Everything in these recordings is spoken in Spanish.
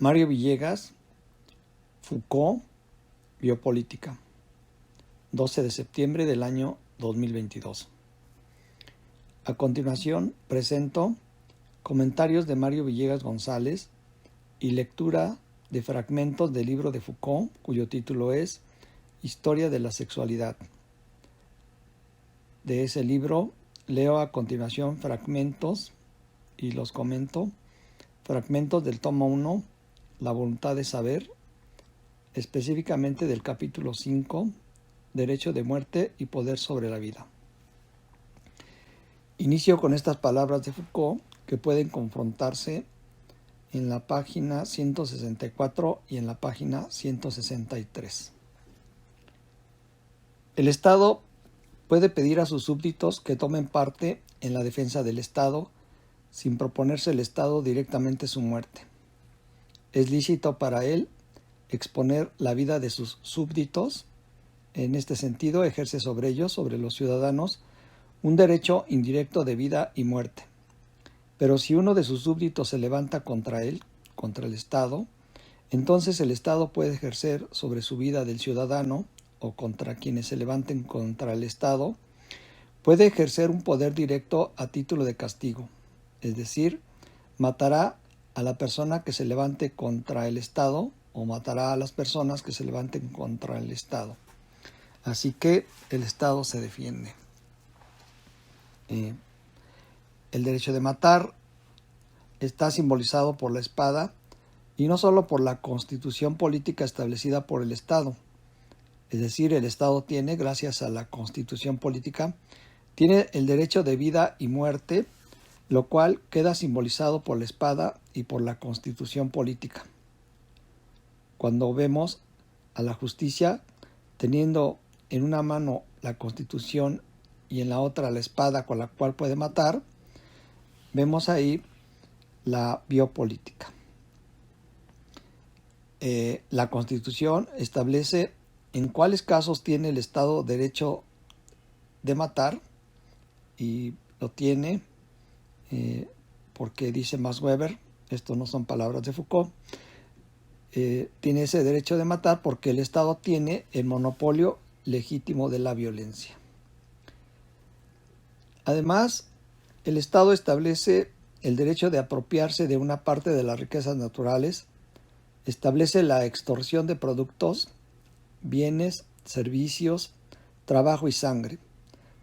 Mario Villegas, Foucault, Biopolítica, 12 de septiembre del año 2022. A continuación presento comentarios de Mario Villegas González y lectura de fragmentos del libro de Foucault, cuyo título es Historia de la Sexualidad. De ese libro leo a continuación fragmentos y los comento. Fragmentos del tomo 1, La voluntad de saber, específicamente del capítulo 5, Derecho de muerte y poder sobre la vida. Inicio con estas palabras de Foucault que pueden confrontarse en la página 164 y en la página 163. El Estado puede pedir a sus súbditos que tomen parte en la defensa del Estado sin proponerse el Estado directamente su muerte. Es lícito para él exponer la vida de sus súbditos. En este sentido, ejerce sobre ellos, sobre los ciudadanos, un derecho indirecto de vida y muerte. Pero si uno de sus súbditos se levanta contra él, contra el Estado, entonces el Estado puede ejercer sobre su vida del ciudadano o contra quienes se levanten contra el Estado, puede ejercer un poder directo a título de castigo, es decir, matará a la persona que se levante contra el Estado o matará a las personas que se levanten contra el Estado. Así que el Estado se defiende. El derecho de matar está simbolizado por la espada y no solo por la constitución política establecida por el Estado. Es decir, el Estado tiene, gracias a la constitución política, tiene el derecho de vida y muerte, lo cual queda simbolizado por la espada y por la constitución política. Cuando vemos a la justicia teniendo en una mano la constitución y en la otra la espada con la cual puede matar, vemos ahí la biopolítica. La constitución establece en cuáles casos tiene el Estado derecho de matar, y lo tiene porque dice Max Weber, esto no son palabras de Foucault, tiene ese derecho de matar porque el Estado tiene el monopolio legítimo de la violencia. Además, el Estado establece el derecho de apropiarse de una parte de las riquezas naturales, establece la extorsión de productos, bienes, servicios, trabajo y sangre,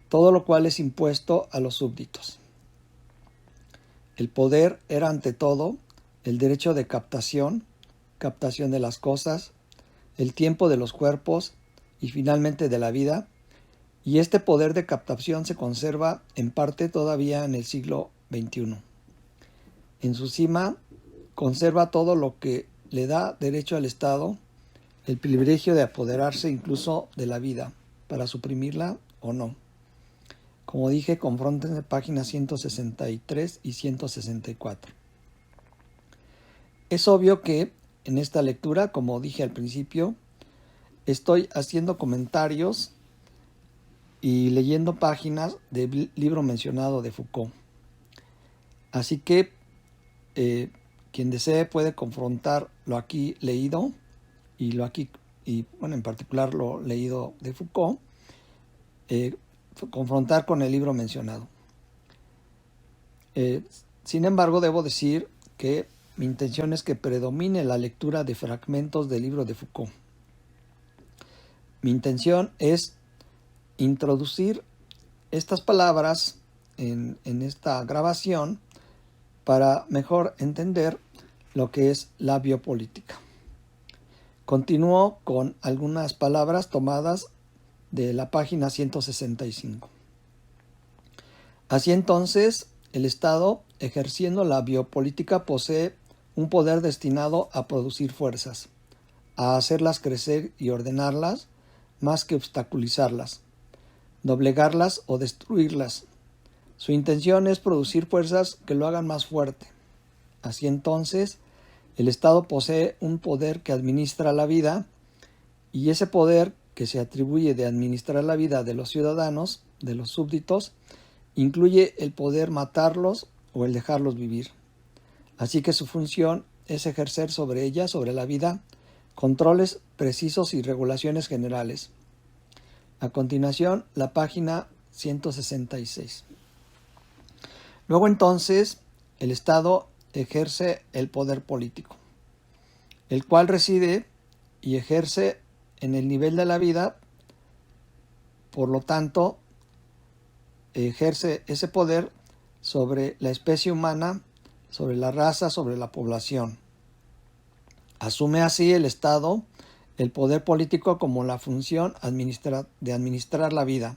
todo lo cual es impuesto a los súbditos. El poder era ante todo el derecho de captación de las cosas, el tiempo de los cuerpos y finalmente de la vida, y este poder de captación se conserva en parte todavía en el siglo XXI. En su cima conserva todo lo que le da derecho al Estado el privilegio de apoderarse incluso de la vida, para suprimirla o no. Como dije, confronten páginas 163 y 164. Es obvio que en esta lectura, como dije al principio, estoy haciendo comentarios y leyendo páginas del libro mencionado de Foucault. Así que quien desee puede confrontar lo aquí leído y en particular lo leído de Foucault, confrontar con el libro mencionado. Sin embargo, debo decir que mi intención es que predomine la lectura de fragmentos del libro de Foucault. Mi intención es introducir estas palabras en esta grabación para mejor entender lo que es la biopolítica. Continúo con algunas palabras tomadas de la página 165. Así entonces, el Estado, ejerciendo la biopolítica, posee un poder destinado a producir fuerzas, a hacerlas crecer y ordenarlas, más que obstaculizarlas, doblegarlas o destruirlas. Su intención es producir fuerzas que lo hagan más fuerte. Así entonces, el Estado posee un poder que administra la vida, y ese poder que se atribuye de administrar la vida de los ciudadanos, de los súbditos, incluye el poder matarlos o el dejarlos vivir. Así que su función es ejercer sobre ella, sobre la vida, controles precisos y regulaciones generales. A continuación, la página 166. Luego entonces, el Estado ejerce el poder político, el cual reside y ejerce en el nivel de la vida, por lo tanto, ejerce ese poder sobre la especie humana, sobre la raza, sobre la población. Asume así el Estado el poder político como la función de administrar la vida.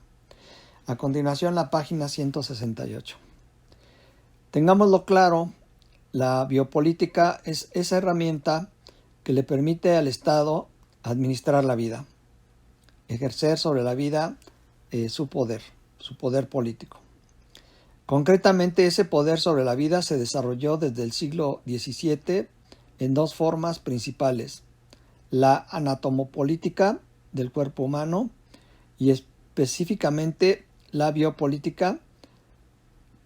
A continuación, la página 168. Tengámoslo claro, la biopolítica es esa herramienta que le permite al Estado administrar la vida, ejercer sobre la vida su poder político. Concretamente, ese poder sobre la vida se desarrolló desde el siglo XVII en dos formas principales: la anatomopolítica del cuerpo humano y específicamente la biopolítica,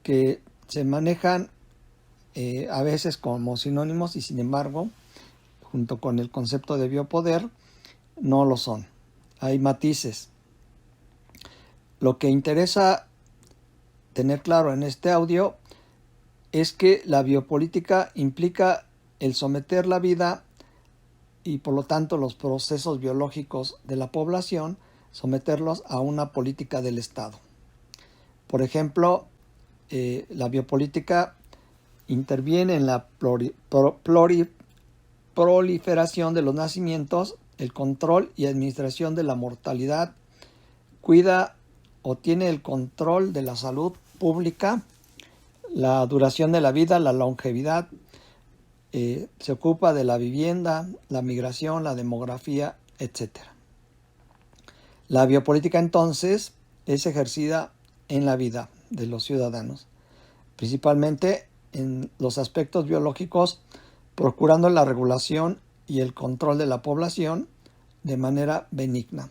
que se manejan a veces como sinónimos y sin embargo, junto con el concepto de biopoder, no lo son. Hay matices. Lo que interesa tener claro en este audio es que la biopolítica implica el someter la vida y por lo tanto los procesos biológicos de la población, someterlos a una política del Estado. Por ejemplo, la biopolítica interviene en la proliferación de los nacimientos, el control y administración de la mortalidad, cuida o tiene el control de la salud pública, la duración de la vida, la longevidad, se ocupa de la vivienda, la migración, la demografía, etc. La biopolítica entonces es ejercida en la vida de los ciudadanos, principalmente en los aspectos biológicos, procurando la regulación y el control de la población de manera benigna.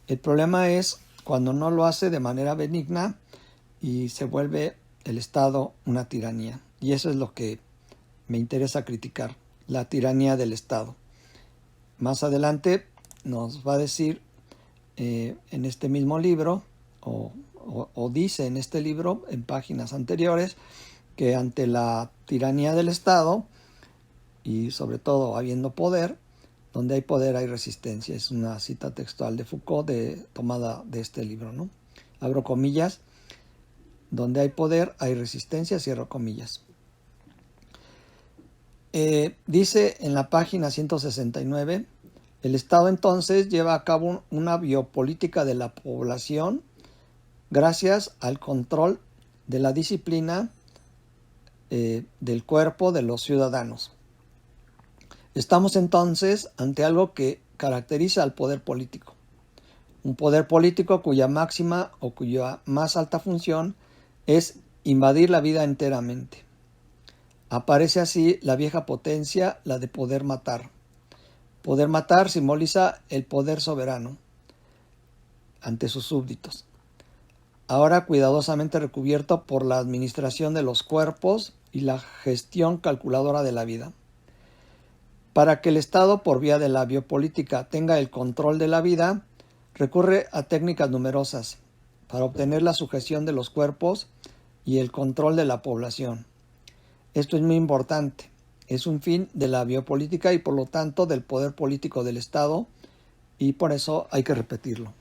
El problema es cuando no lo hace de manera benigna y se vuelve el Estado una tiranía. Y eso es lo que me interesa criticar, la tiranía del Estado. Más adelante nos va a decir en este mismo libro, o dice en este libro, en páginas anteriores, que ante la tiranía del Estado, y sobre todo habiendo poder, donde hay poder hay resistencia. Es una cita textual de Foucault tomada de este libro, ¿no? Abro comillas, donde hay poder hay resistencia, cierro comillas. Dice en la página 169, el Estado entonces lleva a cabo una biopolítica de la población gracias al control de la disciplina del cuerpo de los ciudadanos. Estamos entonces ante algo que caracteriza al poder político. Un poder político cuya máxima o cuya más alta función es invadir la vida enteramente. Aparece así la vieja potencia, la de poder matar. Poder matar simboliza el poder soberano ante sus súbditos, ahora cuidadosamente recubierto por la administración de los cuerpos y la gestión calculadora de la vida. Para que el Estado, por vía de la biopolítica, tenga el control de la vida, recurre a técnicas numerosas para obtener la sujeción de los cuerpos y el control de la población. Esto es muy importante. Es un fin de la biopolítica y por lo tanto del poder político del Estado, y por eso hay que repetirlo.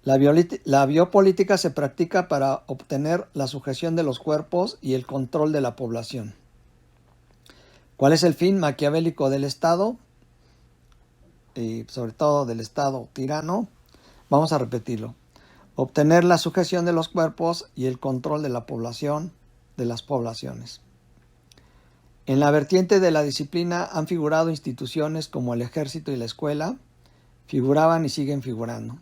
La biopolítica se practica para obtener la sujeción de los cuerpos y el control de la población. ¿Cuál es el fin maquiavélico del Estado? Y sobre todo del Estado tirano. Vamos a repetirlo. Obtener la sujeción de los cuerpos y el control de la población, de las poblaciones. En la vertiente de la disciplina han figurado instituciones como el ejército y la escuela, figuraban y siguen figurando,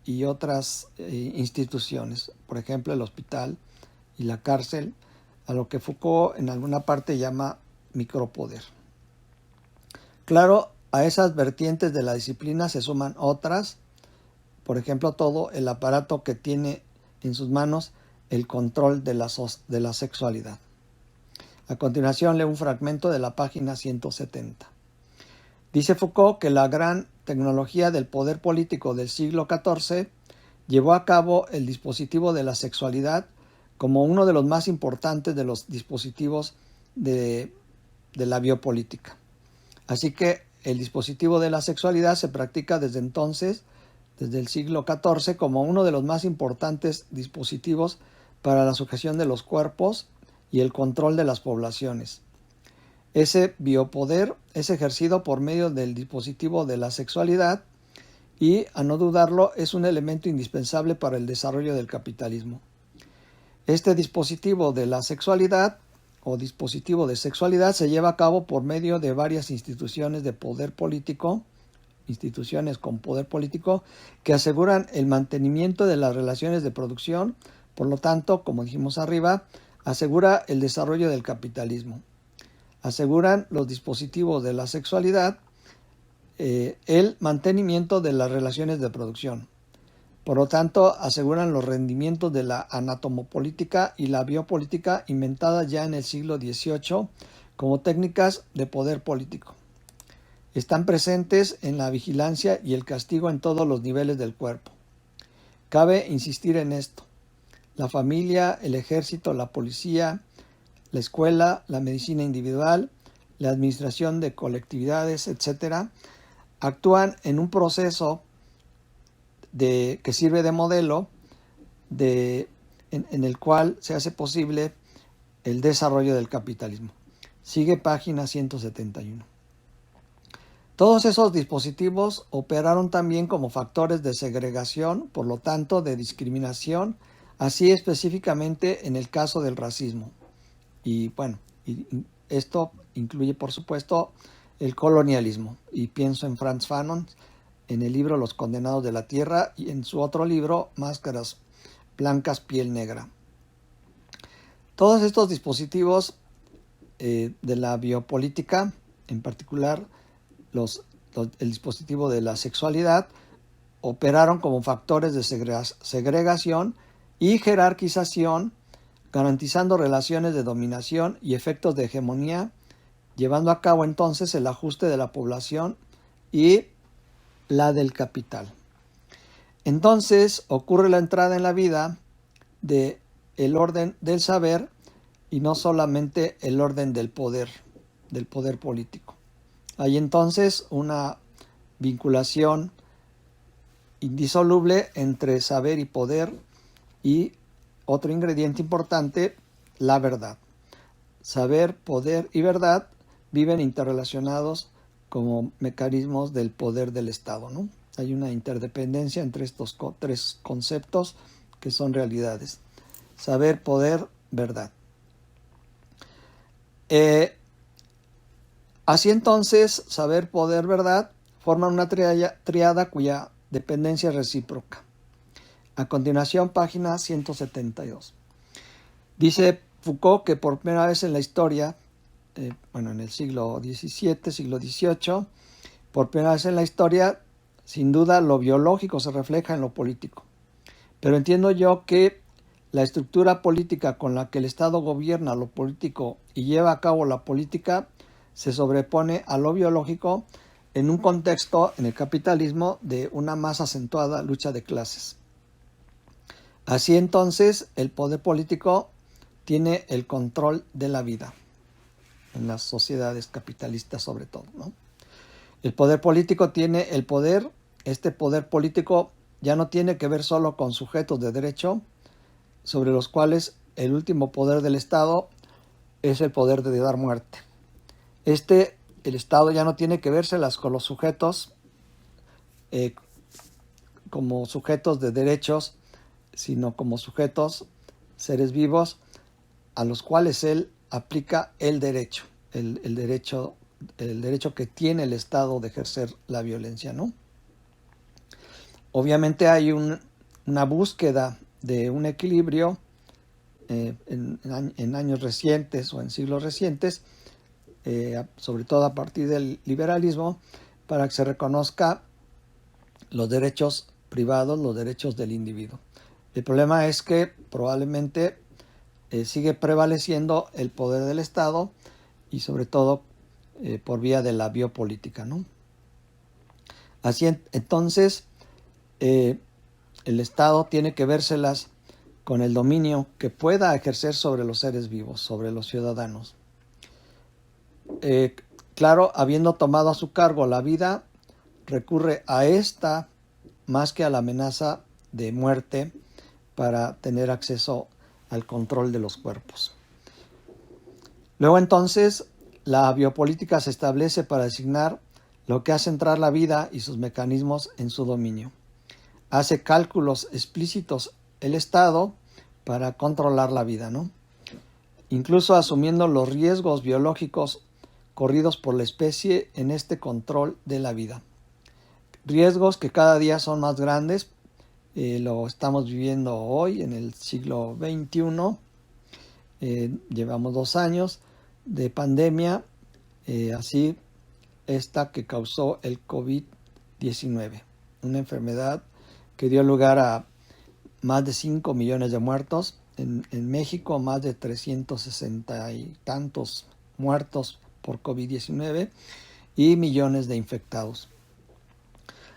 y otras instituciones, por ejemplo el hospital y la cárcel, a lo que Foucault en alguna parte llama micropoder. Claro, a esas vertientes de la disciplina se suman otras, por ejemplo todo el aparato que tiene en sus manos el control de la sexualidad. A continuación leo un fragmento de la página 170. Dice Foucault que la gran tecnología del poder político del siglo XIV llevó a cabo el dispositivo de la sexualidad como uno de los más importantes de los dispositivos de la biopolítica. Así que el dispositivo de la sexualidad se practica desde entonces, desde el siglo XIV, como uno de los más importantes dispositivos para la sujeción de los cuerpos y el control de las poblaciones. Ese biopoder es ejercido por medio del dispositivo de la sexualidad y, a no dudarlo, es un elemento indispensable para el desarrollo del capitalismo. Este dispositivo de la sexualidad o dispositivo de sexualidad se lleva a cabo por medio de varias instituciones de poder político, instituciones con poder político, que aseguran el mantenimiento de las relaciones de producción, por lo tanto, como dijimos arriba, asegura el desarrollo del capitalismo. Aseguran los dispositivos de la sexualidad el mantenimiento de las relaciones de producción. Por lo tanto, aseguran los rendimientos de la anatomopolítica y la biopolítica inventadas ya en el siglo XVIII como técnicas de poder político. Están presentes en la vigilancia y el castigo en todos los niveles del cuerpo. Cabe insistir en esto. La familia, el ejército, la policía, la escuela, la medicina individual, la administración de colectividades, etc., actúan en un proceso que sirve de modelo en el cual se hace posible el desarrollo del capitalismo. Sigue página 171. Todos esos dispositivos operaron también como factores de segregación, por lo tanto de discriminación, así específicamente en el caso del racismo. Y bueno, esto incluye por supuesto el colonialismo. Y pienso en Frantz Fanon, en el libro Los Condenados de la Tierra y en su otro libro Máscaras Blancas, Piel Negra. Todos estos dispositivos de la biopolítica, en particular el dispositivo de la sexualidad, operaron como factores de segregación y jerarquización, garantizando relaciones de dominación y efectos de hegemonía, llevando a cabo entonces el ajuste de la población y la del capital. Entonces ocurre la entrada en la vida del orden del saber y no solamente el orden del poder político. Hay entonces una vinculación indisoluble entre saber y poder y otro ingrediente importante, la verdad. Saber, poder y verdad viven interrelacionados como mecanismos del poder del Estado, ¿no? Hay una interdependencia entre estos tres conceptos que son realidades. Saber, poder, verdad. Así entonces, saber, poder, verdad forman una triada cuya dependencia es recíproca. A continuación, página 172. Dice Foucault que por primera vez en la historia, en el siglo XVII, siglo XVIII, por primera vez en la historia, sin duda lo biológico se refleja en lo político. Pero entiendo yo que la estructura política con la que el Estado gobierna lo político y lleva a cabo la política se sobrepone a lo biológico en un contexto, en el capitalismo, de una más acentuada lucha de clases. Así entonces, el poder político tiene el control de la vida, en las sociedades capitalistas sobre todo, ¿no? El poder político tiene el poder. Este poder político ya no tiene que ver solo con sujetos de derecho, sobre los cuales el último poder del Estado es el poder de dar muerte. El Estado ya no tiene que vérselas con los sujetos como sujetos de derechos, sino como sujetos, seres vivos, a los cuales él aplica el derecho que tiene el Estado de ejercer la violencia, ¿no? Obviamente hay una búsqueda de un equilibrio en años recientes o en siglos recientes, sobre todo a partir del liberalismo, para que se reconozca los derechos privados, los derechos del individuo. El problema es que probablemente sigue prevaleciendo el poder del Estado y sobre todo por vía de la biopolítica, ¿no? Así entonces, el Estado tiene que vérselas con el dominio que pueda ejercer sobre los seres vivos, sobre los ciudadanos. Claro, habiendo tomado a su cargo la vida, recurre a esta más que a la amenaza de muerte para tener acceso al control de los cuerpos. Luego entonces, la biopolítica se establece para designar lo que hace entrar la vida y sus mecanismos en su dominio. Hace cálculos explícitos el Estado para controlar la vida, ¿no? Incluso asumiendo los riesgos biológicos corridos por la especie en este control de la vida. Riesgos que cada día son más grandes, lo estamos viviendo hoy en el siglo XXI. Llevamos 2 años de pandemia, así esta que causó el COVID-19, una enfermedad que dio lugar a más de 5 millones de muertos. En México, más de 360 y tantos muertos por COVID-19 y millones de infectados.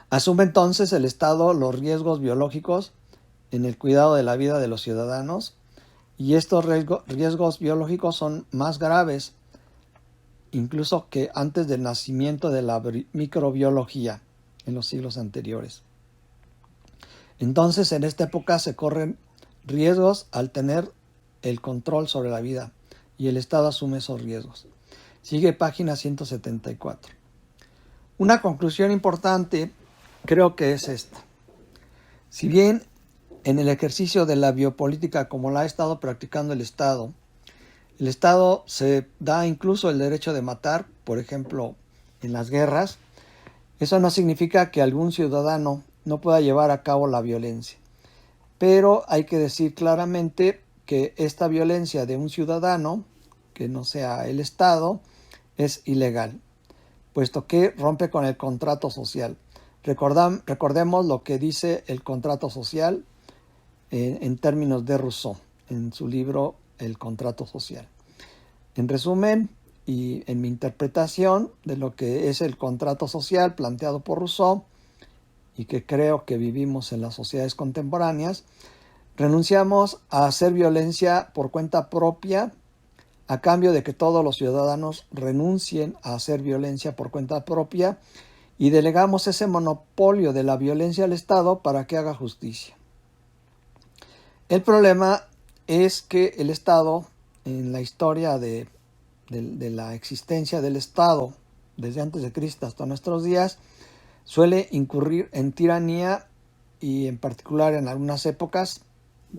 Asume entonces el Estado los riesgos biológicos en el cuidado de la vida de los ciudadanos, y estos riesgos biológicos son más graves incluso que antes del nacimiento de la microbiología en los siglos anteriores. Entonces, en esta época se corren riesgos al tener el control sobre la vida, y el Estado asume esos riesgos. Sigue página 174. Una conclusión importante creo que es esta. Si bien en el ejercicio de la biopolítica como la ha estado practicando el Estado se da incluso el derecho de matar, por ejemplo, en las guerras, eso no significa que algún ciudadano no pueda llevar a cabo la violencia. Pero hay que decir claramente que esta violencia de un ciudadano, que no sea el Estado, es ilegal, puesto que rompe con el contrato social. Recordemos lo que dice el contrato social en términos de Rousseau, en su libro El contrato social. En resumen, y en mi interpretación de lo que es el contrato social planteado por Rousseau, y que creo que vivimos en las sociedades contemporáneas, renunciamos a hacer violencia por cuenta propia a cambio de que todos los ciudadanos renuncien a hacer violencia por cuenta propia, y delegamos ese monopolio de la violencia al Estado para que haga justicia. El problema es que el Estado, en la historia de la existencia del Estado, desde antes de Cristo hasta nuestros días, suele incurrir en tiranía, y en particular en algunas épocas,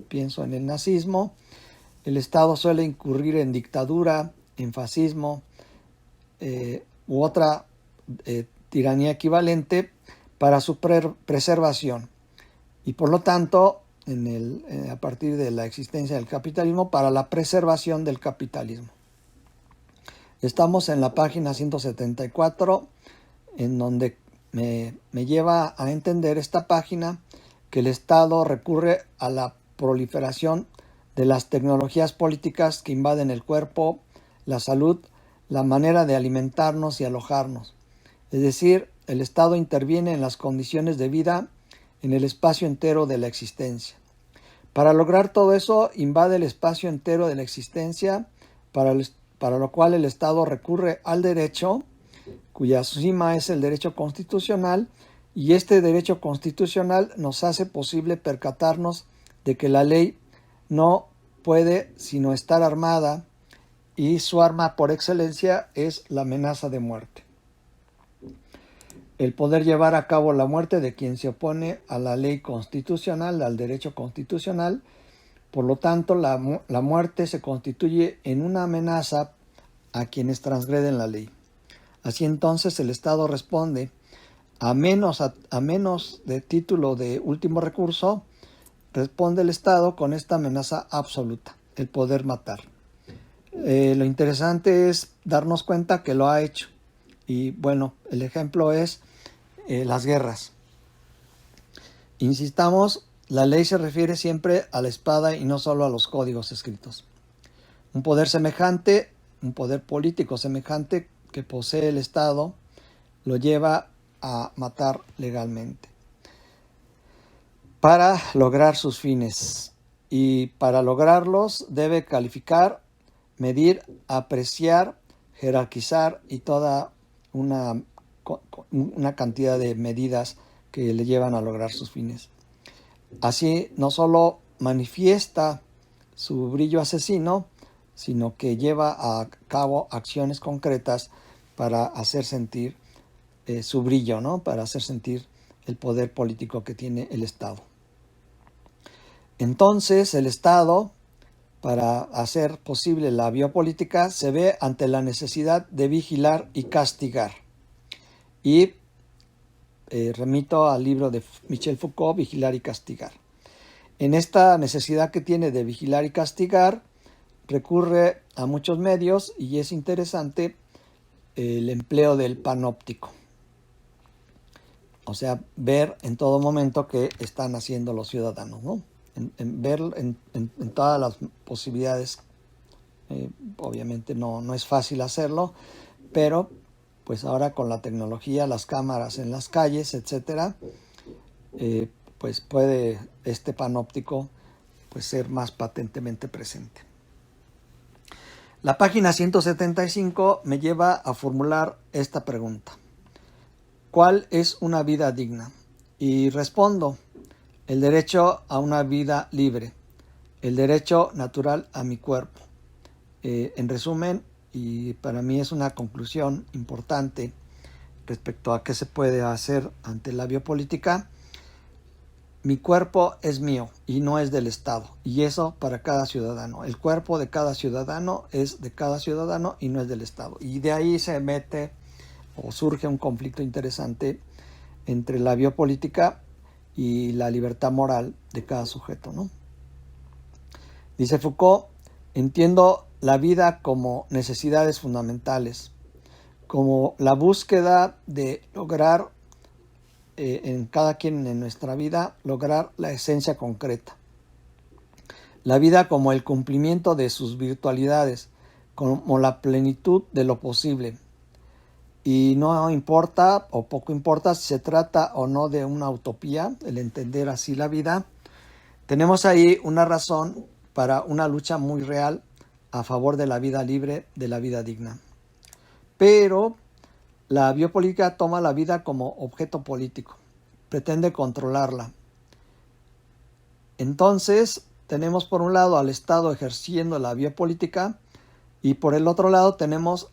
pienso en el nazismo, el Estado suele incurrir en dictadura, en fascismo u otra tiranía equivalente para su preservación, y por lo tanto a partir de la existencia del capitalismo, para la preservación del capitalismo. Estamos en la página 174, en donde me lleva a entender esta página que el Estado recurre a la proliferación de las tecnologías políticas que invaden el cuerpo, la salud, la manera de alimentarnos y alojarnos. Es decir, el Estado interviene en las condiciones de vida en el espacio entero de la existencia. Para lograr todo eso, invade el espacio entero de la existencia, para lo cual el Estado recurre al derecho, cuya cima es el derecho constitucional, y este derecho constitucional nos hace posible percatarnos de que la ley no puede sino estar armada, y su arma por excelencia es la amenaza de muerte. El poder llevar a cabo la muerte de quien se opone a la ley constitucional, al derecho constitucional. Por lo tanto, la muerte se constituye en una amenaza a quienes transgreden la ley. Así entonces el Estado responde, a menos de título de último recurso, responde el Estado con esta amenaza absoluta, el poder matar. Lo interesante es darnos cuenta que lo ha hecho. Y bueno, el ejemplo es las guerras. Insistamos, la ley se refiere siempre a la espada y no solo a los códigos escritos. Un poder semejante, un poder político semejante que posee el Estado, lo lleva a matar legalmente para lograr sus fines. Y para lograrlos debe calificar, medir, apreciar, jerarquizar y toda una cantidad de medidas que le llevan a lograr sus fines. Así no solo manifiesta su brillo asesino, sino que lleva a cabo acciones concretas para hacer sentir su brillo, ¿no? Para hacer sentir el poder político que tiene el Estado. Entonces, el Estado, para hacer posible la biopolítica, se ve ante la necesidad de vigilar y castigar. Y remito al libro de Michel Foucault, Vigilar y Castigar. En esta necesidad que tiene de vigilar y castigar, recurre a muchos medios y es interesante el empleo del panóptico. O sea, ver en todo momento qué están haciendo los ciudadanos, ¿no? Ver en todas las posibilidades. Obviamente no es fácil hacerlo, pero pues ahora con la tecnología, las cámaras en las calles, etcétera, pues puede este panóptico pues ser más patentemente presente. La página 175 me lleva a formular esta pregunta: ¿cuál es una vida digna? Y respondo: el derecho a una vida libre, el derecho natural a mi cuerpo. En resumen, y para mí es una conclusión importante respecto a qué se puede hacer ante la biopolítica: mi cuerpo es mío y no es del Estado, y eso para cada ciudadano. El cuerpo de cada ciudadano es de cada ciudadano y no es del Estado. Y de ahí se mete o surge un conflicto interesante entre la biopolítica y la libertad moral de cada sujeto, ¿no? Dice Foucault: entiendo la vida como necesidades fundamentales, como la búsqueda de lograr en cada quien en nuestra vida, lograr la esencia concreta. La vida como el cumplimiento de sus virtualidades, como la plenitud de lo posible. Y no importa o poco importa si se trata o no de una utopía, el entender así la vida. Tenemos ahí una razón para una lucha muy real a favor de la vida libre, de la vida digna. Pero la biopolítica toma la vida como objeto político, pretende controlarla. Entonces, tenemos por un lado al Estado ejerciendo la biopolítica y por el otro lado tenemos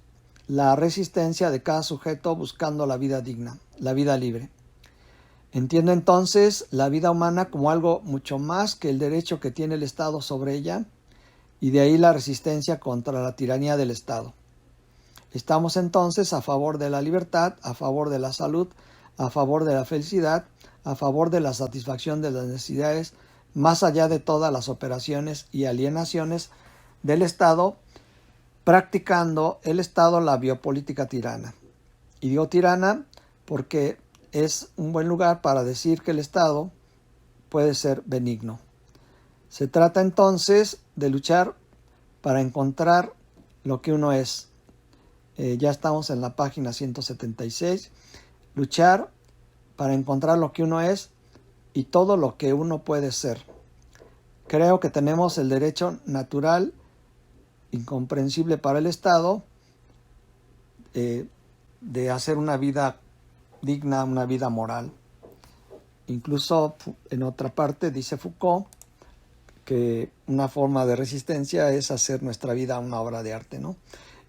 la resistencia de cada sujeto buscando la vida digna, la vida libre. Entiendo entonces la vida humana como algo mucho más que el derecho que tiene el Estado sobre ella, y de ahí la resistencia contra la tiranía del Estado. Estamos entonces a favor de la libertad, a favor de la salud, a favor de la felicidad, a favor de la satisfacción de las necesidades, más allá de todas las operaciones y alienaciones del Estado, practicando el Estado la biopolítica tirana. Y digo tirana porque es un buen lugar para decir que el Estado puede ser benigno. Se trata entonces de luchar para encontrar lo que uno es. Ya estamos en la página 176. Luchar para encontrar lo que uno es y todo lo que uno puede ser. Creo que tenemos el derecho natural, incomprensible para el Estado, de hacer una vida digna, una vida moral. Incluso en otra parte dice Foucault que una forma de resistencia es hacer nuestra vida una obra de arte, ¿no?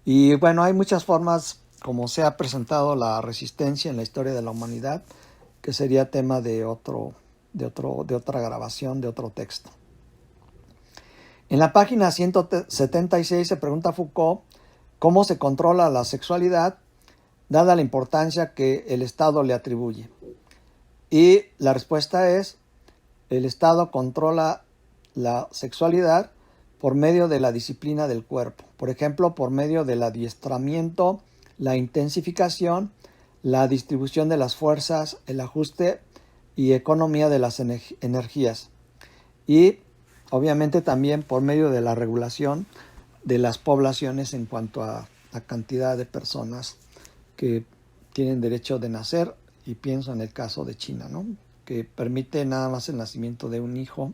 Y bueno, hay muchas formas como se ha presentado la resistencia en la historia de la humanidad, que sería tema de otra grabación, de otro texto. En la página 176 se pregunta Foucault cómo se controla la sexualidad, dada la importancia que el Estado le atribuye. Y la respuesta es: el Estado controla la sexualidad por medio de la disciplina del cuerpo. Por ejemplo, por medio del adiestramiento, la intensificación, la distribución de las fuerzas, el ajuste y economía de las energías. Y obviamente también por medio de la regulación de las poblaciones en cuanto a la cantidad de personas que tienen derecho de nacer, y pienso en el caso de China, ¿no? Que permite nada más el nacimiento de un hijo.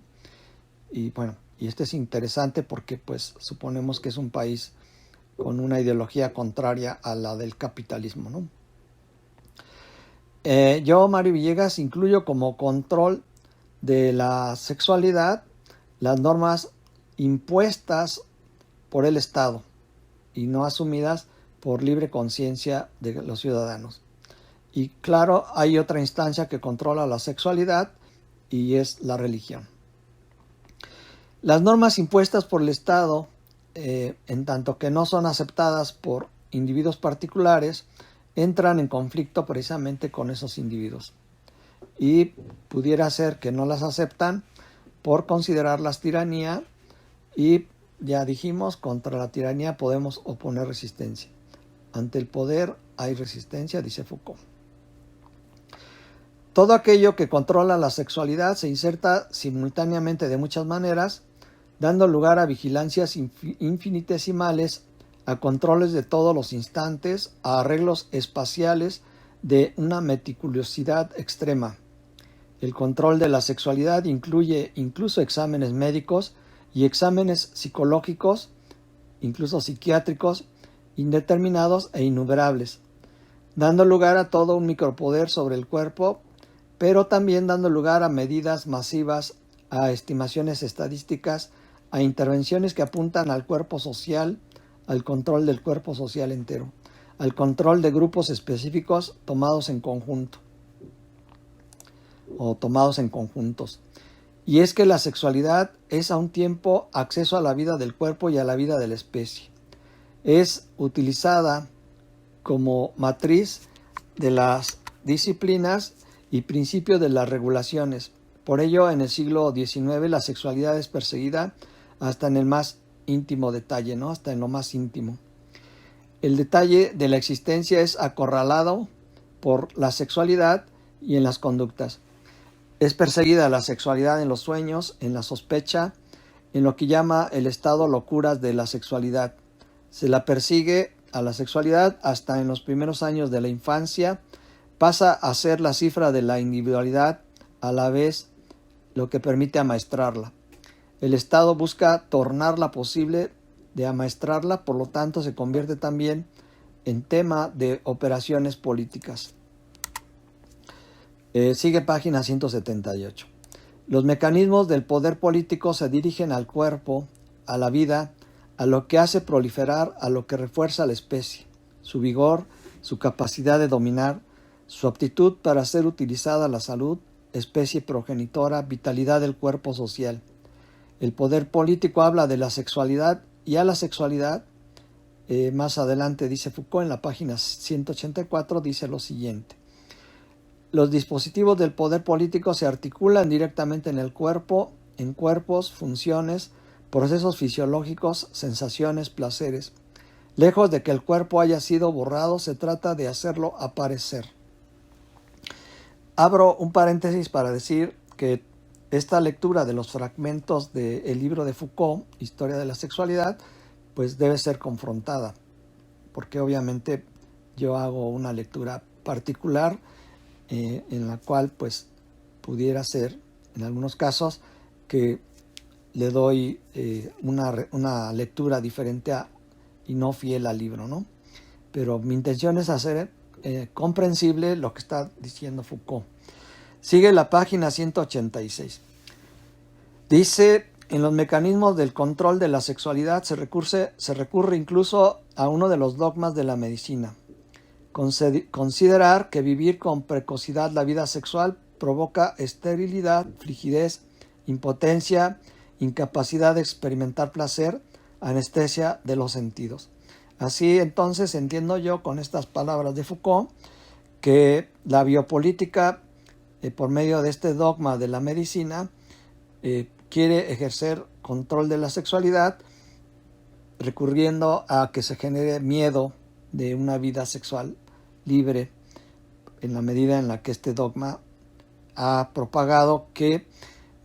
Y bueno, y este es interesante porque pues suponemos que es un país con una ideología contraria a la del capitalismo, ¿no? Yo, Mario Villegas, incluyo como control de la sexualidad las normas impuestas por el Estado y no asumidas por libre conciencia de los ciudadanos. Y claro, hay otra instancia que controla la sexualidad y es la religión. Las normas impuestas por el Estado, en tanto que no son aceptadas por individuos particulares, entran en conflicto precisamente con esos individuos. Y pudiera ser que no las aceptan por considerarlas tiranía, y ya dijimos, contra la tiranía podemos oponer resistencia. Ante el poder hay resistencia, dice Foucault. Todo aquello que controla la sexualidad se inserta simultáneamente de muchas maneras, dando lugar a vigilancias infinitesimales, a controles de todos los instantes, a arreglos espaciales de una meticulosidad extrema. El control de la sexualidad incluye incluso exámenes médicos y exámenes psicológicos, incluso psiquiátricos, indeterminados e innumerables, dando lugar a todo un micropoder sobre el cuerpo, pero también dando lugar a medidas masivas, a estimaciones estadísticas, a intervenciones que apuntan al cuerpo social, al control del cuerpo social entero, al control de grupos específicos tomados en conjunto o tomados en conjuntos. Y es que la sexualidad es a un tiempo acceso a la vida del cuerpo y a la vida de la especie. Es utilizada como matriz de las disciplinas y principio de las regulaciones. Por ello, en el siglo XIX la sexualidad es perseguida hasta en el más íntimo detalle, ¿no? Hasta en lo más íntimo. El detalle de la existencia es acorralado por la sexualidad y en las conductas. Es perseguida la sexualidad en los sueños, en la sospecha, en lo que llama el estado locuras de la sexualidad. Se la persigue a la sexualidad hasta en los primeros años de la infancia, pasa a ser la cifra de la individualidad, a la vez lo que permite amaestrarla. El Estado busca tornarla posible de amaestrarla, por lo tanto se convierte también en tema de operaciones políticas. Sigue página 178. Los mecanismos del poder político se dirigen al cuerpo, a la vida, a lo que hace proliferar, a lo que refuerza la especie, su vigor, su capacidad de dominar, su aptitud para ser utilizada la salud, especie progenitora, vitalidad del cuerpo social. El poder político habla de la sexualidad y a la sexualidad, más adelante dice Foucault en la página 184, dice lo siguiente. Los dispositivos del poder político se articulan directamente en el cuerpo, en cuerpos, funciones, procesos fisiológicos, sensaciones, placeres. Lejos de que el cuerpo haya sido borrado, se trata de hacerlo aparecer. Abro un paréntesis para decir que esta lectura de los fragmentos del libro de Foucault, Historia de la Sexualidad, pues debe ser confrontada, porque obviamente yo hago una lectura particular en la cual pues pudiera ser, en algunos casos, que le doy una lectura diferente y no fiel al libro, ¿no? Pero mi intención es hacer comprensible lo que está diciendo Foucault. Sigue la página 186. Dice, en los mecanismos del control de la sexualidad se recurre incluso a uno de los dogmas de la medicina. Considerar que vivir con precocidad la vida sexual provoca esterilidad, frigidez, impotencia, incapacidad de experimentar placer, anestesia de los sentidos. Así entonces entiendo yo con estas palabras de Foucault que la biopolítica, por medio de este dogma de la medicina, quiere ejercer control de la sexualidad recurriendo a que se genere miedo de una vida sexual libre, en la medida en la que este dogma ha propagado que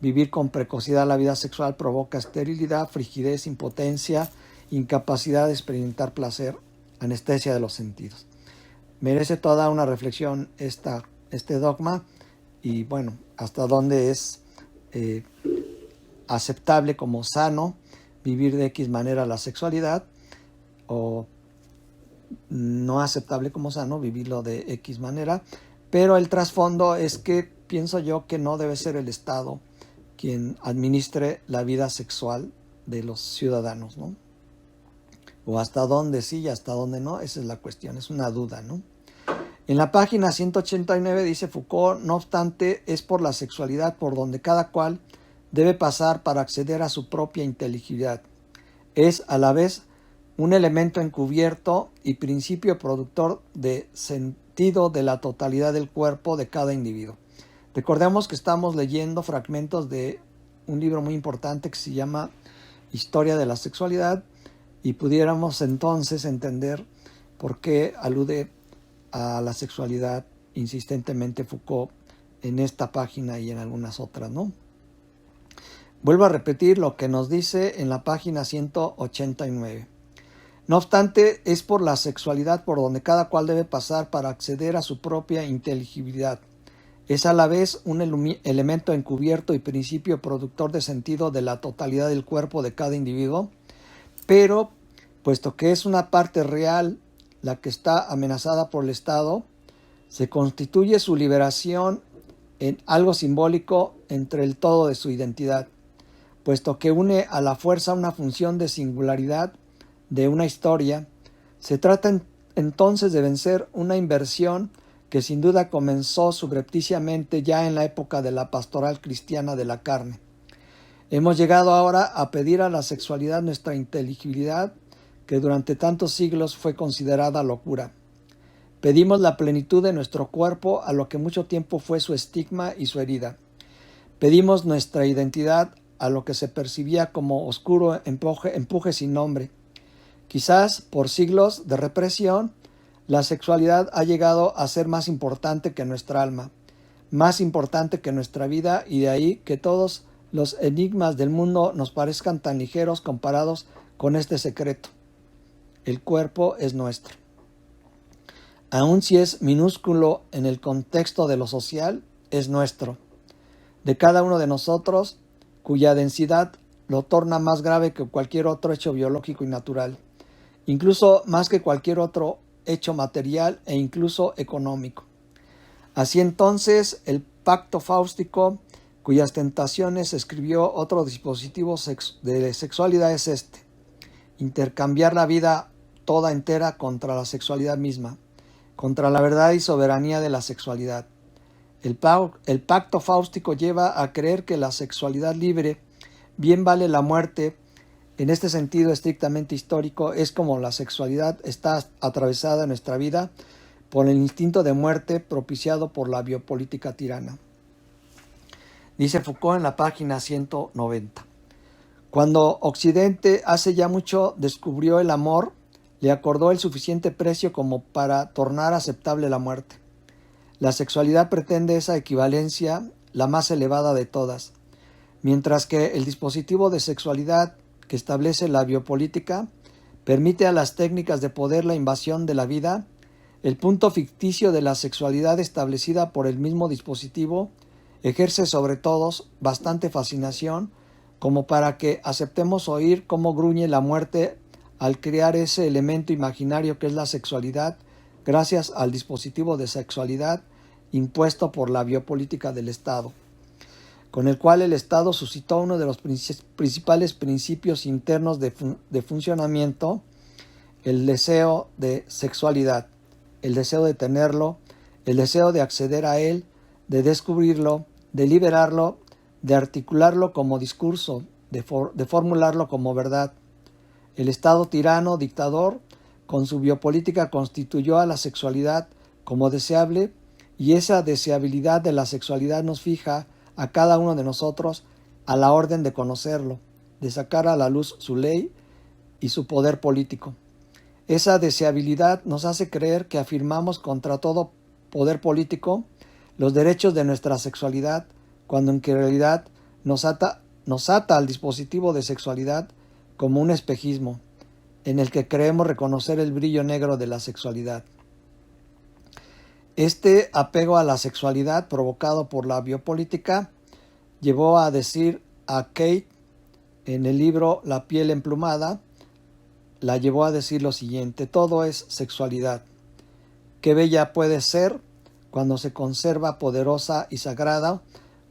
vivir con precocidad la vida sexual provoca esterilidad, frigidez, impotencia, incapacidad de experimentar placer, anestesia de los sentidos. Merece toda una reflexión este dogma y bueno, hasta dónde es aceptable como sano vivir de X manera la sexualidad o no aceptable como sano vivirlo de X manera, pero el trasfondo es que pienso yo que no debe ser el Estado quien administre la vida sexual de los ciudadanos, ¿no? O hasta dónde sí y hasta dónde no, esa es la cuestión, es una duda, ¿no? En la página 189 dice Foucault, no obstante, es por la sexualidad por donde cada cual debe pasar para acceder a su propia inteligibilidad. Es a la vez un elemento encubierto y principio productor de sentido de la totalidad del cuerpo de cada individuo. Recordemos que estamos leyendo fragmentos de un libro muy importante que se llama Historia de la Sexualidad y pudiéramos entonces entender por qué alude a la sexualidad insistentemente Foucault en esta página y en algunas otras, ¿no? Vuelvo a repetir lo que nos dice en la página 189. No obstante, es por la sexualidad por donde cada cual debe pasar para acceder a su propia inteligibilidad. Es a la vez un elemento encubierto y principio productor de sentido de la totalidad del cuerpo de cada individuo, pero, puesto que es una parte real la que está amenazada por el Estado, se constituye su liberación en algo simbólico entre el todo de su identidad, puesto que une a la fuerza una función de singularidad de una historia. Se trata entonces de vencer una inversión que sin duda comenzó subrepticiamente ya en la época de la pastoral cristiana de la carne. Hemos llegado ahora a pedir a la sexualidad nuestra inteligibilidad, que durante tantos siglos fue considerada locura. Pedimos la plenitud de nuestro cuerpo a lo que mucho tiempo fue su estigma y su herida. Pedimos nuestra identidad a lo que se percibía como oscuro empuje sin nombre. Quizás por siglos de represión, la sexualidad ha llegado a ser más importante que nuestra alma, más importante que nuestra vida, y de ahí que todos los enigmas del mundo nos parezcan tan ligeros comparados con este secreto. El cuerpo es nuestro. Aun si es minúsculo en el contexto de lo social, es nuestro. De cada uno de nosotros, cuya densidad lo torna más grave que cualquier otro hecho biológico y natural, incluso más que cualquier otro hecho material e incluso económico. Así entonces, el pacto fáustico, cuyas tentaciones escribió otro dispositivo de sexualidad, es este: intercambiar la vida toda entera contra la sexualidad misma, contra la verdad y soberanía de la sexualidad. El pacto fáustico lleva a creer que la sexualidad libre bien vale la muerte. En este sentido estrictamente histórico, es como la sexualidad está atravesada en nuestra vida por el instinto de muerte propiciado por la biopolítica tirana. Dice Foucault en la página 190. Cuando Occidente hace ya mucho descubrió el amor, le acordó el suficiente precio como para tornar aceptable la muerte. La sexualidad pretende esa equivalencia, la más elevada de todas, mientras que el dispositivo de sexualidad que establece la biopolítica permite a las técnicas de poder la invasión de la vida. El punto ficticio de la sexualidad establecida por el mismo dispositivo ejerce sobre todos bastante fascinación como para que aceptemos oír cómo gruñe la muerte al crear ese elemento imaginario que es la sexualidad, gracias al dispositivo de sexualidad impuesto por la biopolítica del Estado, con el cual el Estado suscitó uno de los principales principios internos de funcionamiento, el deseo de sexualidad, el deseo de tenerlo, el deseo de acceder a él, de descubrirlo, de liberarlo, de articularlo como discurso, de formularlo como verdad. El Estado tirano, dictador, con su biopolítica constituyó a la sexualidad como deseable, y esa deseabilidad de la sexualidad nos fija a cada uno de nosotros a la orden de conocerlo, de sacar a la luz su ley y su poder político. Esa deseabilidad nos hace creer que afirmamos contra todo poder político los derechos de nuestra sexualidad, cuando en realidad nos ata al dispositivo de sexualidad como un espejismo, en el que creemos reconocer el brillo negro de la sexualidad. Este apego a la sexualidad provocado por la biopolítica llevó a decir a Kate en el libro La piel emplumada, la llevó a decir lo siguiente: todo es sexualidad. Qué bella puede ser cuando se conserva poderosa y sagrada,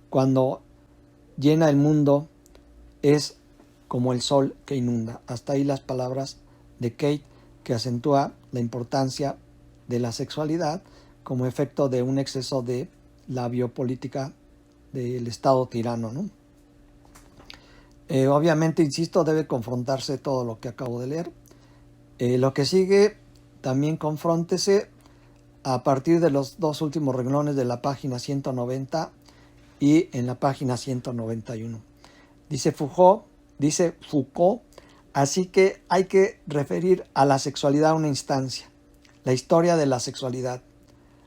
cuando llena el mundo, es como el sol que inunda. Hasta ahí las palabras de Kate, que acentúa la importancia de la sexualidad como efecto de un exceso de la biopolítica del Estado tirano, ¿no? Obviamente, insisto, debe confrontarse todo lo que acabo de leer. Lo que sigue, también confróntese a partir de los dos últimos renglones de la página 190 y en la página 191. Dice Foucault, así que hay que referir a la sexualidad una instancia, la historia de la sexualidad.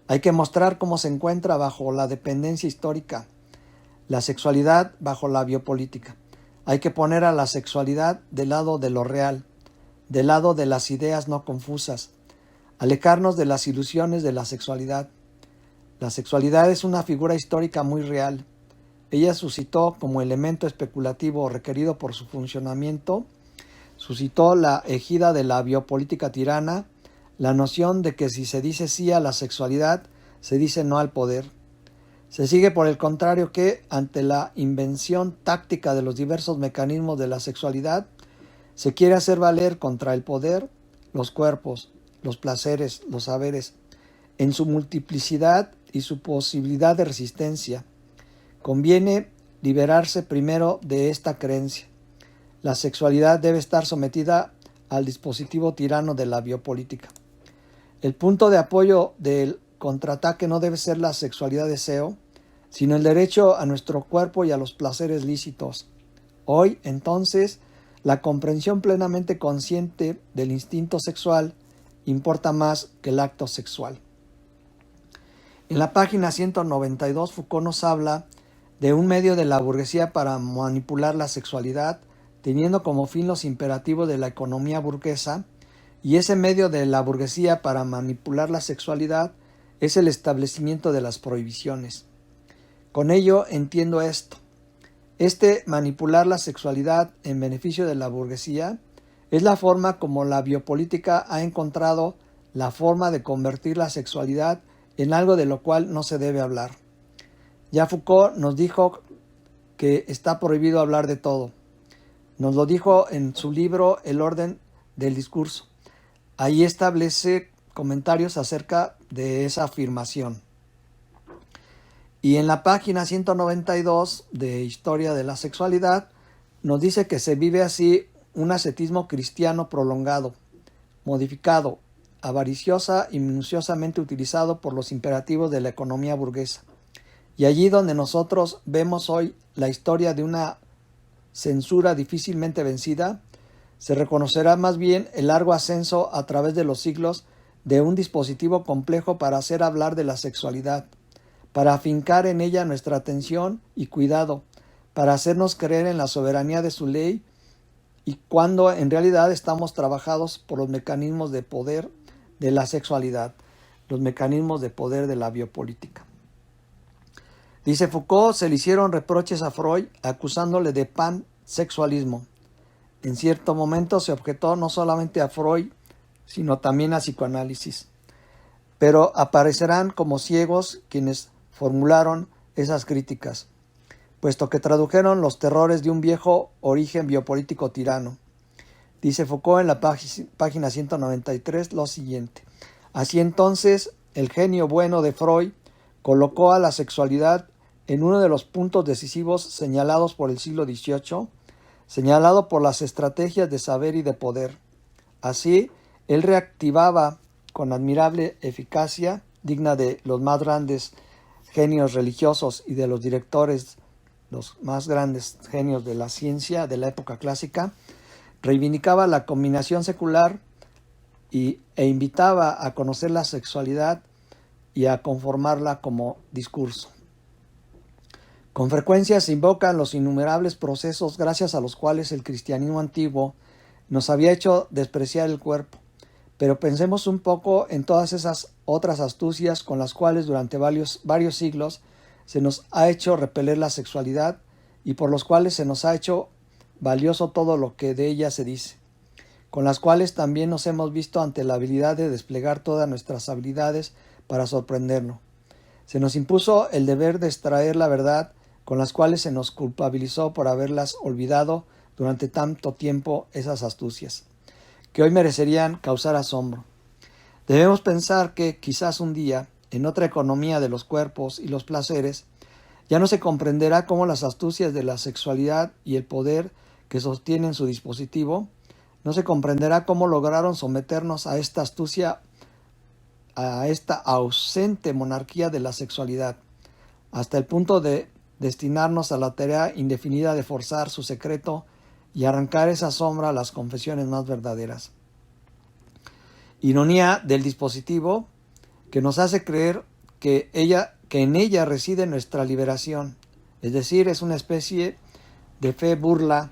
Hay que mostrar cómo se encuentra bajo la dependencia histórica, la sexualidad bajo la biopolítica. Hay que poner a la sexualidad del lado de lo real, del lado de las ideas no confusas, alejarnos de las ilusiones de la sexualidad. La sexualidad es una figura histórica muy real. Ella suscitó como elemento especulativo requerido por su funcionamiento, suscitó la égida de la biopolítica tirana, la noción de que si se dice sí a la sexualidad, se dice no al poder. Se sigue por el contrario que, ante la invención táctica de los diversos mecanismos de la sexualidad, se quiere hacer valer contra el poder, los cuerpos, los placeres, los saberes, en su multiplicidad y su posibilidad de resistencia. Conviene liberarse primero de esta creencia. La sexualidad debe estar sometida al dispositivo tirano de la biopolítica. El punto de apoyo del contraataque no debe ser la sexualidad deseo, sino el derecho a nuestro cuerpo y a los placeres lícitos. Hoy, entonces, la comprensión plenamente consciente del instinto sexual importa más que el acto sexual. En la página 192, Foucault nos habla de un medio de la burguesía para manipular la sexualidad, teniendo como fin los imperativos de la economía burguesa, y ese medio de la burguesía para manipular la sexualidad es el establecimiento de las prohibiciones. Con ello entiendo esto. Manipular la sexualidad en beneficio de la burguesía es la forma como la biopolítica ha encontrado la forma de convertir la sexualidad en algo de lo cual no se debe hablar. Ya Foucault nos dijo que está prohibido hablar de todo. Nos lo dijo en su libro El orden del discurso. Ahí establece comentarios acerca de esa afirmación. Y en la página 192 de Historia de la Sexualidad nos dice que se vive así un ascetismo cristiano prolongado, modificado, avariciosa y minuciosamente utilizado por los imperativos de la economía burguesa. Y allí donde nosotros vemos hoy la historia de una censura difícilmente vencida, se reconocerá más bien el largo ascenso a través de los siglos de un dispositivo complejo para hacer hablar de la sexualidad, para afincar en ella nuestra atención y cuidado, para hacernos creer en la soberanía de su ley, y cuando en realidad estamos trabajados por los mecanismos de poder de la sexualidad, los mecanismos de poder de la biopolítica. Dice Foucault, se le hicieron reproches a Freud acusándole de pansexualismo. En cierto momento se objetó no solamente a Freud, sino también a psicoanálisis. Pero aparecerán como ciegos quienes formularon esas críticas, puesto que tradujeron los terrores de un viejo origen biopolítico tirano. Dice Foucault en la página 193 lo siguiente: así entonces, el genio bueno de Freud colocó a la sexualidad en uno de los puntos decisivos señalados por el siglo XVIII, señalado por las estrategias de saber y de poder. Así, él reactivaba con admirable eficacia, digna de los más grandes genios religiosos y de los directores, los más grandes genios de la ciencia de la época clásica, reivindicaba la combinación secular e invitaba a conocer la sexualidad y a conformarla como discurso. Con frecuencia se invocan los innumerables procesos gracias a los cuales el cristianismo antiguo nos había hecho despreciar el cuerpo. Pero pensemos un poco en todas esas otras astucias con las cuales durante varios siglos se nos ha hecho repeler la sexualidad y por los cuales se nos ha hecho valioso todo lo que de ella se dice, con las cuales también nos hemos visto ante la habilidad de desplegar todas nuestras habilidades para sorprendernos. Se nos impuso el deber de extraer la verdad, con las cuales se nos culpabilizó por haberlas olvidado durante tanto tiempo esas astucias, que hoy merecerían causar asombro. Debemos pensar que quizás un día, en otra economía de los cuerpos y los placeres, ya no se comprenderá cómo las astucias de la sexualidad y el poder que sostienen su dispositivo, no se comprenderá cómo lograron someternos a esta astucia, a esta ausente monarquía de la sexualidad, hasta el punto de destinarnos a la tarea indefinida de forzar su secreto y arrancar esa sombra a las confesiones más verdaderas. Ironía del dispositivo que nos hace creer que en ella reside nuestra liberación, es decir, es una especie de fe burla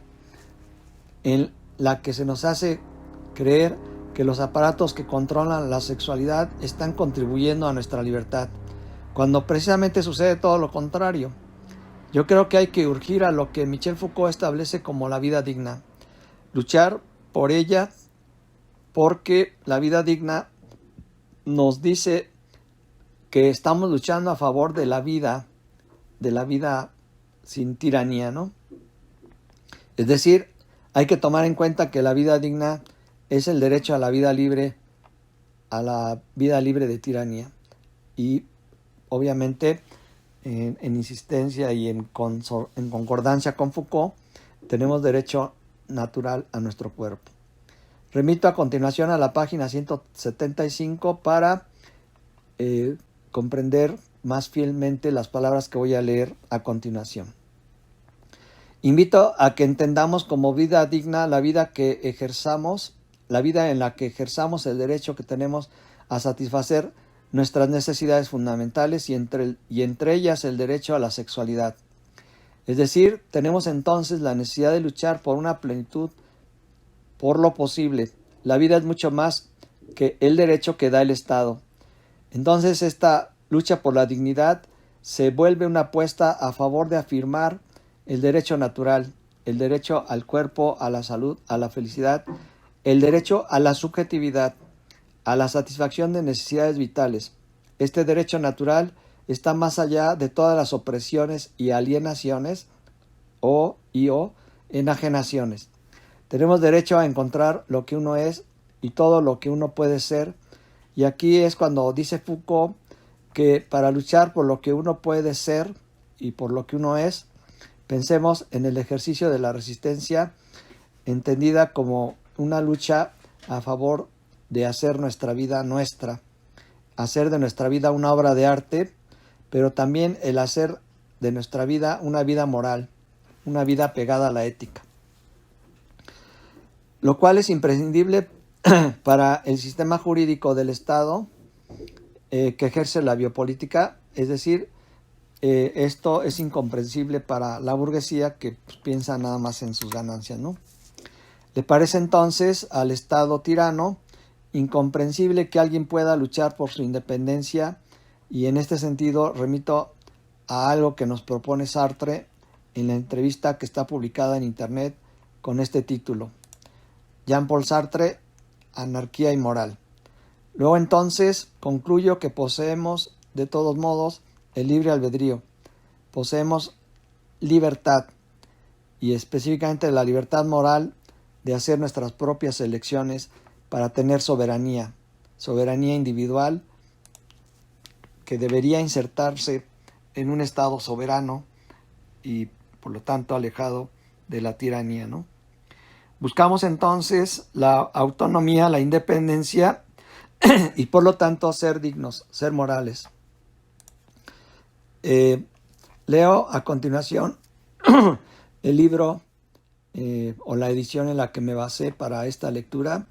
en la que se nos hace creer que los aparatos que controlan la sexualidad están contribuyendo a nuestra libertad, cuando precisamente sucede todo lo contrario. Yo creo que hay que urgir a lo que Michel Foucault establece como la vida digna, luchar por ella, porque la vida digna nos dice que estamos luchando a favor de la vida sin tiranía, ¿no? Es decir, hay que tomar en cuenta que la vida digna es el derecho a la vida libre de tiranía. Y obviamente, en insistencia y en concordancia con Foucault, tenemos derecho natural a nuestro cuerpo. Remito a continuación a la página 175 para comprender más fielmente las palabras que voy a leer a continuación. Invito a que entendamos como vida digna la vida en la que ejerzamos el derecho que tenemos a satisfacer nuestras necesidades fundamentales y entre ellas el derecho a la sexualidad. Es decir, tenemos entonces la necesidad de luchar por una plenitud por lo posible. La vida es mucho más que el derecho que da el Estado. Entonces esta lucha por la dignidad se vuelve una apuesta a favor de afirmar el derecho natural, el derecho al cuerpo, a la salud, a la felicidad, el derecho a la subjetividad, a la satisfacción de necesidades vitales. Este derecho natural está más allá de todas las opresiones y alienaciones o enajenaciones. Tenemos derecho a encontrar lo que uno es y todo lo que uno puede ser. Y aquí es cuando dice Foucault que para luchar por lo que uno puede ser y por lo que uno es, pensemos en el ejercicio de la resistencia, entendida como una lucha a favor de hacer nuestra vida nuestra, hacer de nuestra vida una obra de arte, pero también el hacer de nuestra vida una vida moral, una vida pegada a la ética. Lo cual es imprescindible para el sistema jurídico del Estado que ejerce la biopolítica, es decir, esto es incomprensible para la burguesía que piensa nada más en sus ganancias, ¿no? Le parece entonces al Estado tirano incomprensible que alguien pueda luchar por su independencia, y en este sentido remito a algo que nos propone Sartre en la entrevista que está publicada en internet con este título: Jean-Paul Sartre, Anarquía y Moral. Luego entonces concluyo que poseemos de todos modos el libre albedrío, poseemos libertad, y específicamente la libertad moral de hacer nuestras propias elecciones para tener soberanía individual que debería insertarse en un Estado soberano y por lo tanto alejado de la tiranía, ¿no? Buscamos entonces la autonomía, la independencia y por lo tanto ser dignos, ser morales. Leo a continuación el libro o la edición en la que me basé para esta lectura.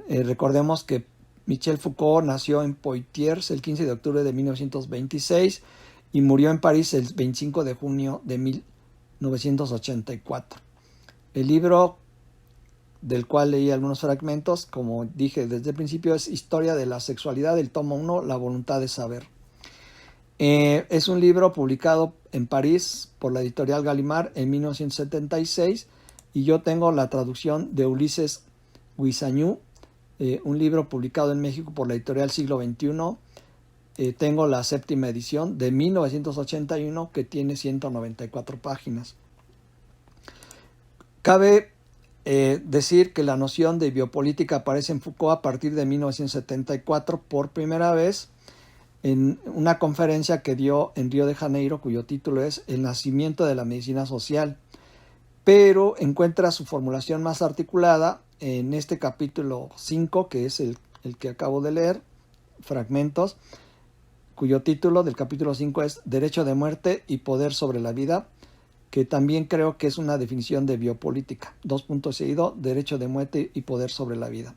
Recordemos que Michel Foucault nació en Poitiers el 15 de octubre de 1926 y murió en París el 25 de junio de 1984. El libro del cual leí algunos fragmentos. Como dije desde el principio, es Historia de la Sexualidad, del tomo 1, La Voluntad de Saber. Es un libro publicado en París por la editorial Gallimard en 1976, y yo tengo la traducción de Ulises Guisañú, un libro publicado en México por la editorial Siglo XXI. Tengo la 7ª edición de 1981, que tiene 194 páginas. Cabe decir que la noción de biopolítica aparece en Foucault a partir de 1974 por primera vez en una conferencia que dio en Río de Janeiro, cuyo título es El nacimiento de la medicina social, pero encuentra su formulación más articulada en este capítulo 5, que es el que acabo de leer, fragmentos, cuyo título del capítulo 5 es Derecho de muerte y poder sobre la vida, que también creo que es una definición de biopolítica. Derecho de muerte y poder sobre la vida.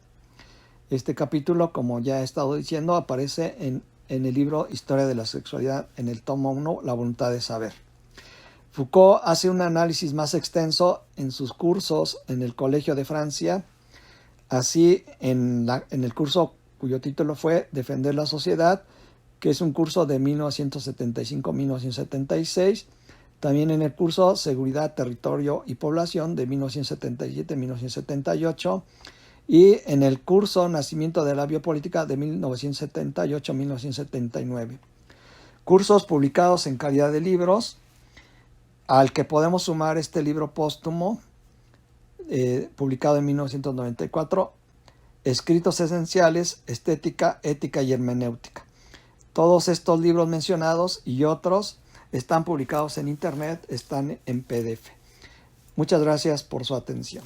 Este capítulo, como ya he estado diciendo, aparece en el libro Historia de la Sexualidad, en el tomo 1, La Voluntad de Saber. Foucault hace un análisis más extenso en sus cursos en el Colegio de Francia. Así, en el curso cuyo título fue Defender la Sociedad, que es un curso de 1975-1976, también en el curso Seguridad, Territorio y Población de 1977-1978, y en el curso Nacimiento de la Biopolítica de 1978-1979. Cursos publicados en calidad de libros, al que podemos sumar este libro póstumo, publicado en 1994, Escritos Esenciales, Estética, Ética y Hermenéutica. Todos estos libros mencionados y otros están publicados en internet, están en PDF. Muchas gracias por su atención.